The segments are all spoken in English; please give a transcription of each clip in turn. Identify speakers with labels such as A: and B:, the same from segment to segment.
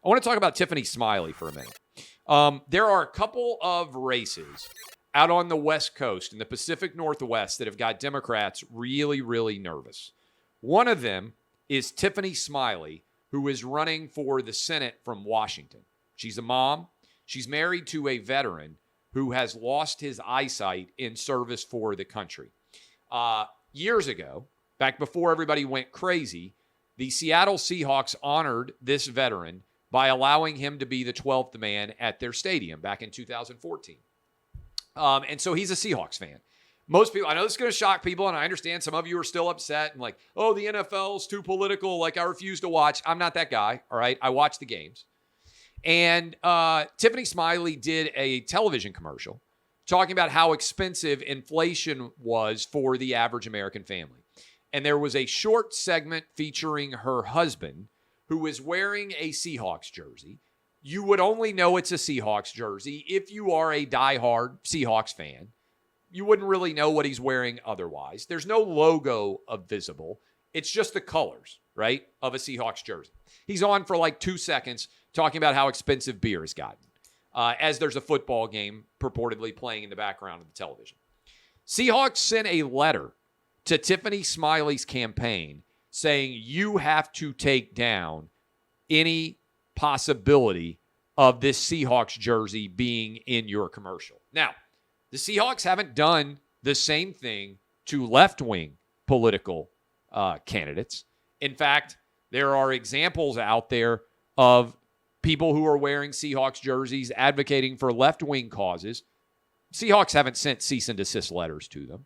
A: I want to talk about Tiffany Smiley for a minute. There are a couple of races out on the West Coast in the Pacific Northwest that have got Democrats really, really nervous. One of them is Tiffany Smiley, who is running for the Senate from Washington. She's a mom. She's married to a veteran who has lost his eyesight in service for the country. Years ago, back before everybody went crazy, the Seattle Seahawks honored this veteran by allowing him to be the 12th man at their stadium back in 2014. And so he's a Seahawks fan. Most people, I know this is going to shock people, and I understand some of you are still upset and like, oh, the NFL's too political. Like, I refuse to watch. I'm not that guy, all right? I watch the games. And Tiffany Smiley did a television commercial talking about how expensive inflation was for the average American family. And there was a short segment featuring her husband, who is wearing a Seahawks jersey. You would only know it's a Seahawks jersey if you are a diehard Seahawks fan. You wouldn't really know what he's wearing otherwise. There's no logo visible. It's just the colors, right, of a Seahawks jersey. He's on for like 2 seconds talking about how expensive beer has gotten, as there's a football game purportedly playing in the background of the television. Seahawks sent a letter to Tiffany Smiley's campaign saying you have to take down any possibility of this Seahawks jersey being in your commercial. Now, the Seahawks haven't done the same thing to left-wing political candidates. In fact, there are examples out there of people who are wearing Seahawks jerseys advocating for left-wing causes. Seahawks haven't sent cease and desist letters to them.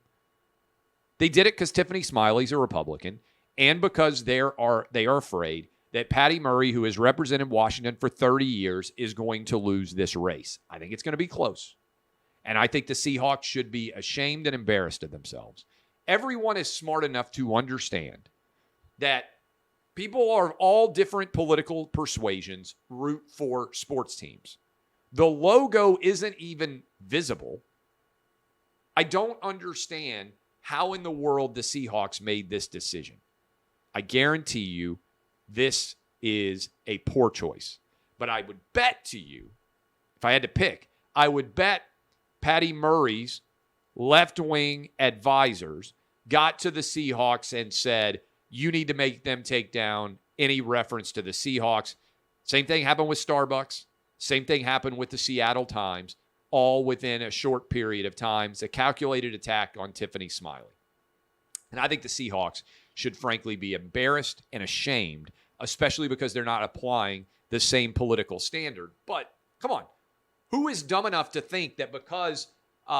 A: They did it because Tiffany Smiley's a Republican and because they are afraid that Patty Murray, who has represented Washington for 30 years, is going to lose this race. I think it's going to be close. And I think the Seahawks should be ashamed and embarrassed of themselves. Everyone is smart enough to understand that people of all different political persuasions root for sports teams. The logo isn't even visible. I don't understand how in the world the Seahawks made this decision. I guarantee you this is a poor choice. But I would bet to you, if I had to pick, I would bet Patty Murray's left-wing advisors got to the Seahawks and said, you need to make them take down any reference to the Seahawks. Same thing happened with Starbucks. Same thing happened with the Seattle Times, all within a short period of time. It's a calculated attack on Tiffany Smiley. And I think the Seahawks should frankly be embarrassed and ashamed, especially because they're not applying the same political standard. But come on, who is dumb enough to think that because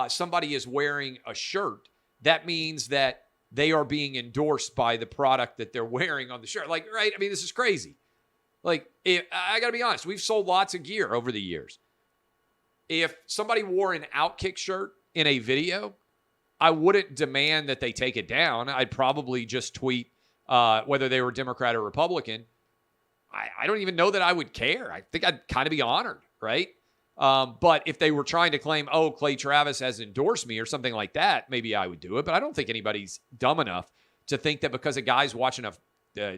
A: somebody is wearing a shirt, that means that they are being endorsed by the product that they're wearing on the shirt? Like, right? I mean, this is crazy. Like, I got to be honest, we've sold lots of gear over the years. If somebody wore an Outkick shirt in a video, I wouldn't demand that they take it down. I'd probably just tweet whether they were Democrat or Republican. I don't even know that I would care. I think I'd kind of be honored, right? But if they were trying to claim, oh, Clay Travis has endorsed me or something like that, maybe I would do it. But I don't think anybody's dumb enough to think that because a guy's watching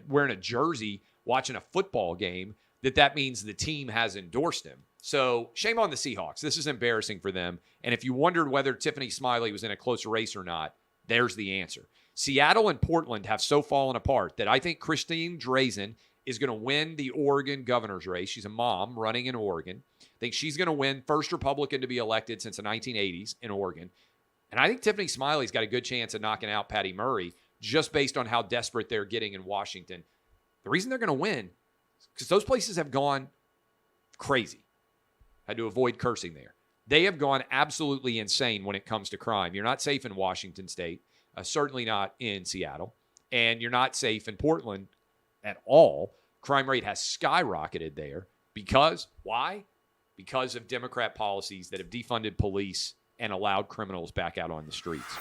A: wearing a jersey, watching a football game, that means the team has endorsed him. So shame on the Seahawks. This is embarrassing for them. And if you wondered whether Tiffany Smiley was in a close race or not, there's the answer. Seattle and Portland have so fallen apart that I think Christine Drazan is going to win the Oregon governor's race. She's a mom running in Oregon. I think she's going to win, first Republican to be elected since the 1980s in Oregon. And I think Tiffany Smiley's got a good chance of knocking out Patty Murray just based on how desperate they're getting in Washington. The reason they're going to win is because those places have gone crazy. I had to avoid cursing there. They have gone absolutely insane when it comes to crime. You're not safe in Washington State, certainly not in Seattle, and you're not safe in Portland at all. Crime rate has skyrocketed there because, why? Because of Democrat policies that have defunded police and allowed criminals back out on the streets.